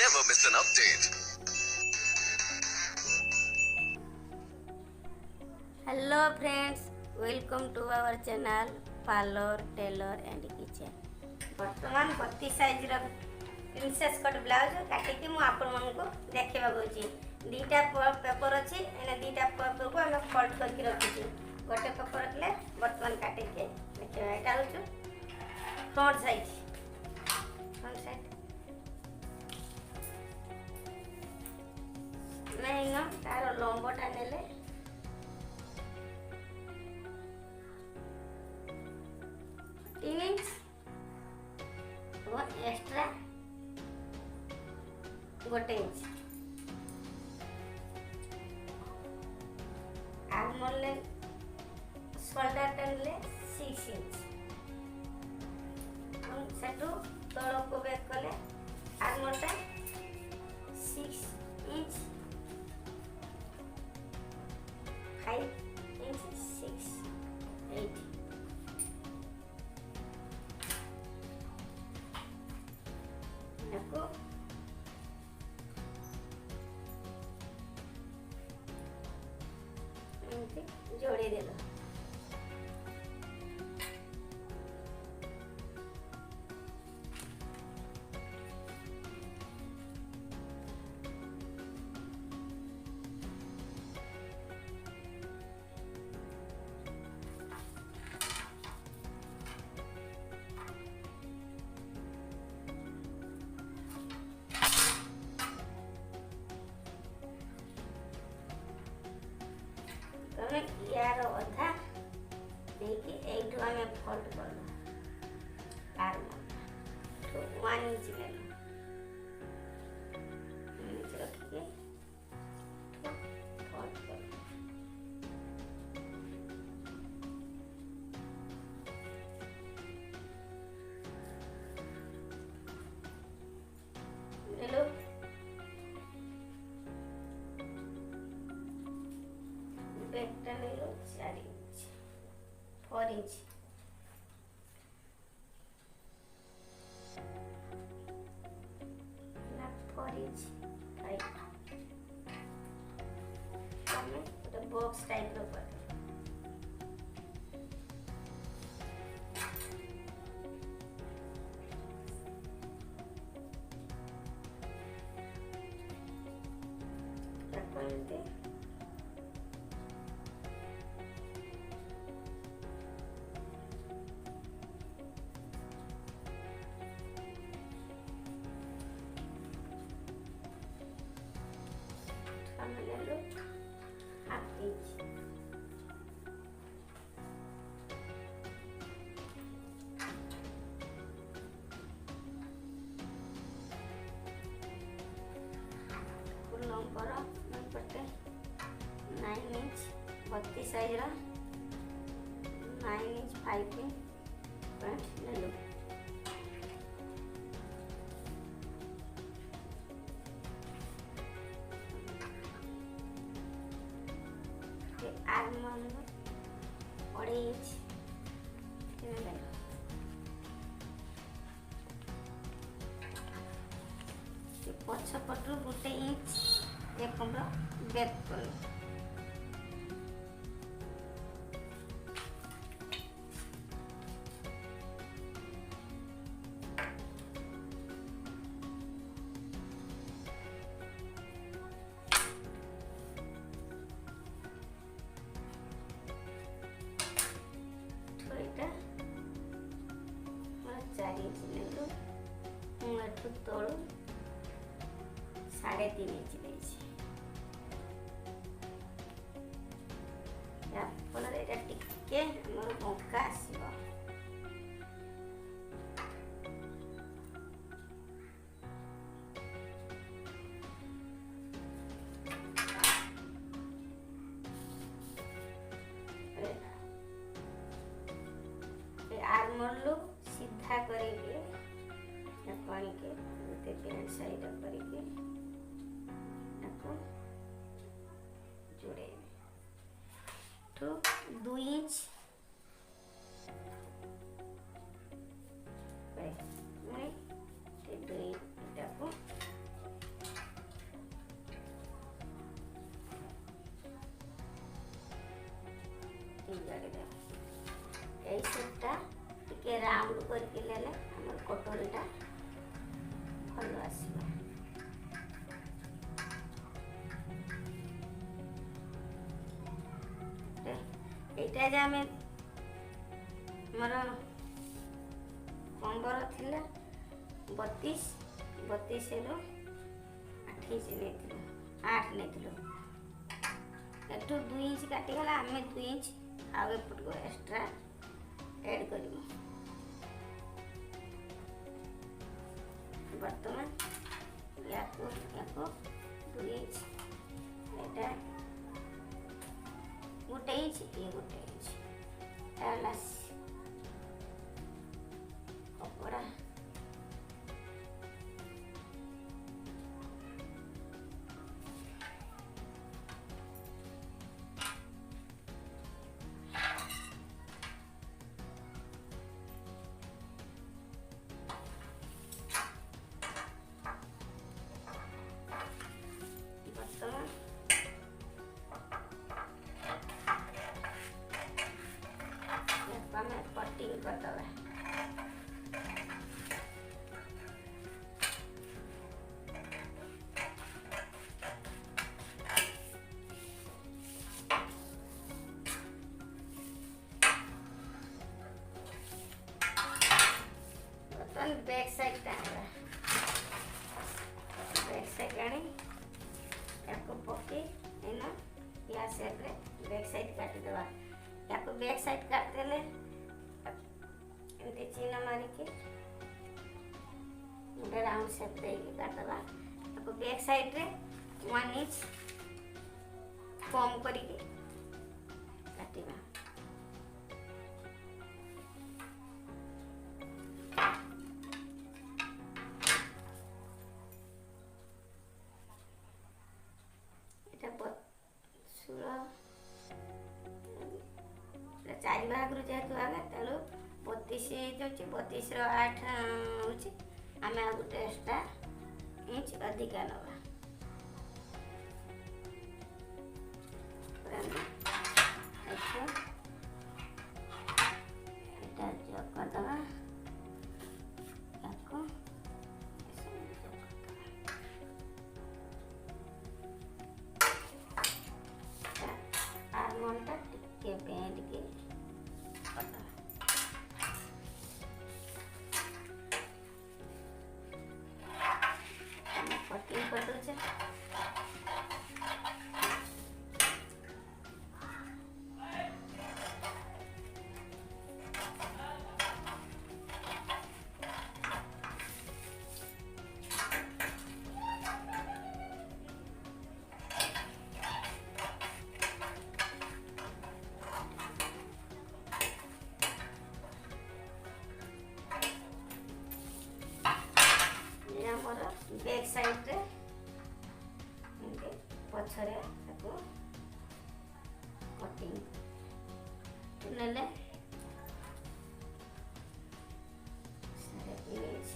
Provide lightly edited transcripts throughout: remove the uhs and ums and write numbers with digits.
never miss an update. Hello friends, welcome to our channel Parlor, Tailor and Kitchen. ବର୍ତ୍ତମାନ 32 ସାଇଜର princess cut blouse କାଟିକି ମୁଁ ଆପଣମାନଙ୍କୁ ଦେଖେଇବାକୁ ହେଉଛି। ଦୁଇଟା ପେପର ଅଛି, ଏଇନା ଦୁଇଟା ପେପରକୁ ଆମେ ଫୋଲ୍ଡ କରିକି ରଖିଛୁ। ଗୋଟେ ପେପର ରଖିଲେ ବର୍ତ୍ତମାନ କାଟିକି ଦେଖିବା। ଏଇଟା ହେଉଛି ଫ୍ରଣ୍ଟ ସାଇଜ୍। ଆମେ ତାର ଲମ୍ବଟା ନେଲେ इंच और एक्स्ट्रा गोटे इंच आर्मोल ले शोल्डर टेनले 6 इंच हम सेटू तळ को बैक कले आर्मोल टा 6 इंच 5 इंच 6 8 को जोड़ी देलो। यार अधा देखिए एटू आम फोल्ड कर तो 1 इंच ले रखिए फोल्ड कर ले लो। बैकटा ले लो 4 इंच 4 इंच ना 4 इंच 5 हमें तो बॉक्स टाइप रो कर रखते लो 1/2 इंच लंबर पटे 9 इंच 32 साइज 9 इंच 5 इंच ले लो। आर्मोल 2.5 इंच पछ पटू 1 इंच बैक कर तलू 3.5 इंच फल टे बंका आसो आर्मोल सीधा करके पैंट साइड करके जोड़े तो 2 इंच ଏଇଟା ଯେ ଆମେ ମୋର କମ୍ବର ଥିଲା 32ରୁ 8 ଇଞ୍ଚ ନେଇଥିଲୁ 8 ନେଇଥିଲୁ। ଏଠୁ 2 ଇଞ୍ଚ କାଟିଗଲା, ଆମେ 2 ଇଞ୍ଚ ଆଉ ଏପଟକୁ ଏକ୍ସଟ୍ରା ଏଡ୍ କରିବୁ। ବର୍ତ୍ତମାନ ୟାକୁ 2 ଇଞ୍ଚ, ଏଇଟା 1 ଇଞ୍ଚ, ଇଏ 1 ଇଞ୍ଚ ହେଲା କପଡ଼ା। ଆମେ କଟିଂ କରିଦେବା। ବର୍ତ୍ତମାନ ବ୍ୟାକ୍ ସାଇଡ୍ ଆଣିବା। ବ୍ୟାକ୍ ସାଇଡ୍ ଆଣି ୟାକୁ ପକେଇ ଏଇନା ୟା ସେପ୍ରେ ବ୍ୟାକ୍ ସାଇଡ୍ କାଟିଦେବା। ୟାକୁ ବ୍ୟାକ୍ ସାଇଡ୍ କାଟିଦେଲେ एमती चिन्ह मारिकी गोटे राउंड शेप देके काटवा। ताको बैक साइड रे 1 इंच कम करके काटिबा। एटा 4 भाग रु जेतु आगे तेणु 32 रो 8 होची। आमे आ गोटे एक्स्ट्रा इंच अधिका नवा। एटा जो करदवा याको आर्मोंटा टिके बेंड के कटिंग कर दो। बैक साइड रे पछरे ताको कटिंग नेले सारे इमेज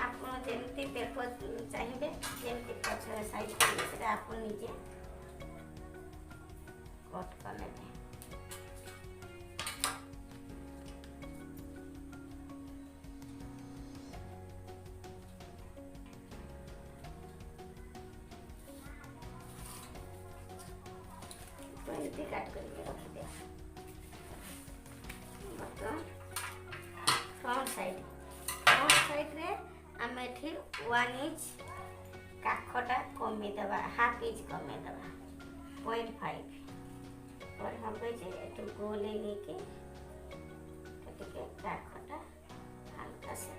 आपन जेमती पेपर चाहिए जेमती पछरे साइज से आप निजे कट कर लेते। काट करके रख दिया। फ्रंट साइड रे आम 1 इंच काखटा कमी देवा, हाफ इंच कमी देवा 0.5 और हम कहे गोल लेके काखटा हल्का से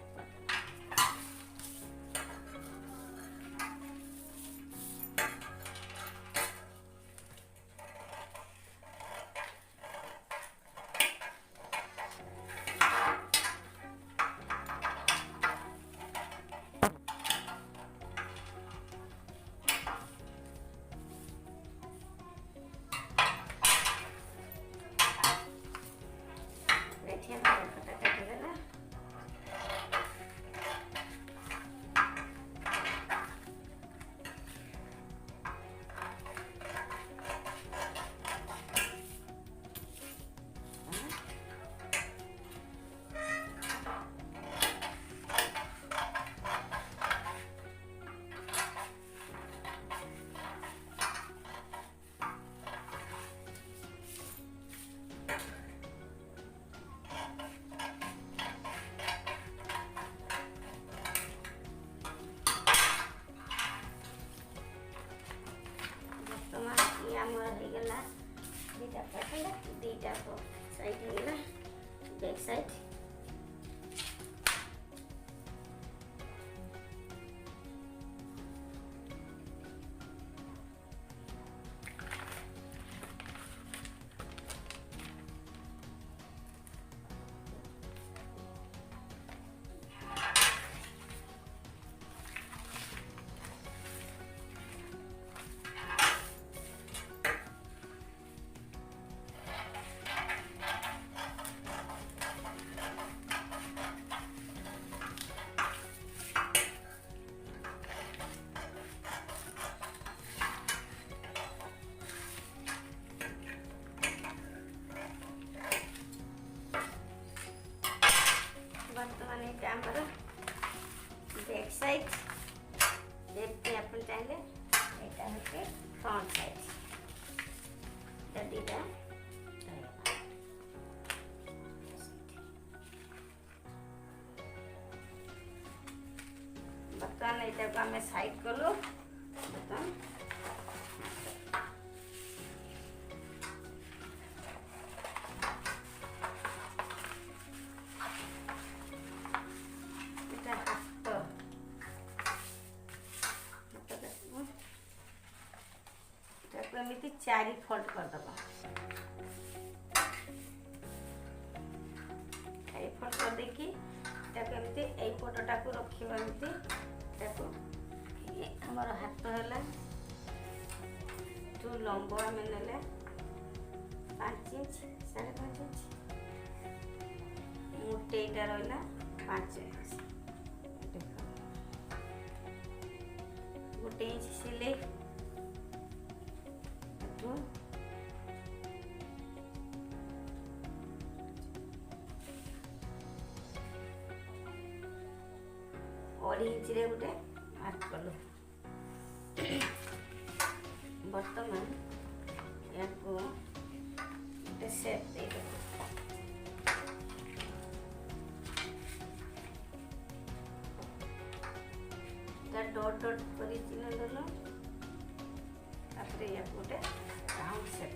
ସାଇଡ୍। बर्तमान ये आमर बैक साइड देखते अपन चाहिए यहाँ हूँ फ्रंट साइड दीटा बर्तमान यहाँ को आम साइड कलु बर्तमान एमती 4 फोल्ड करदब 4 फोल्ड कर देखी एमती पटटा को रखा एमती आमर हाथ है जो लंब आम ने 5 इंच 5.5 इंच मोटेटा रहा 5 इंच गोटे इंच सिले अढ़ी इंच रे गोटे मार्क कलु बर्तमान या गोटे सेप दे डॉट डॉट कर चिन्ह देल या गोटे राउंड सेप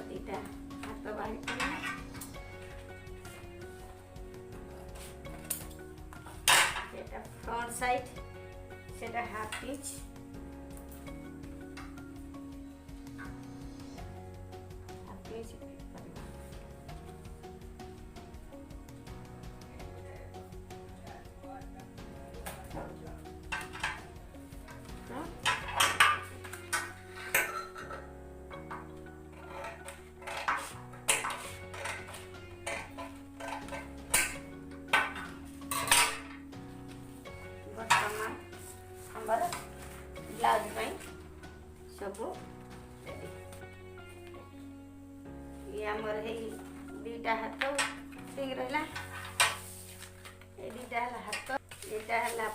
दीटा हाथ बाहर फ्रंट साइड से हाफ इंच ब्लाउज सब रेडी ये आमर है दीटा हाथ ठीक रहा दीटा हाथ यहाँ है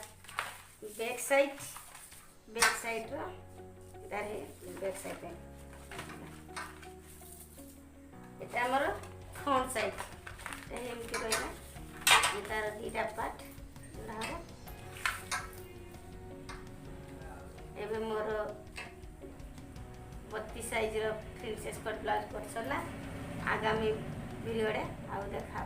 बैक साइड बैक साइड यहाँ आमर फ्रंट साइड एमती रहा तार दीटा पार्ट जोड़ा हम एबे मोर 32 साइज प्रिंसेस कट ब्लाउज कर सरला आगामी वीडियो रे आउ देखा।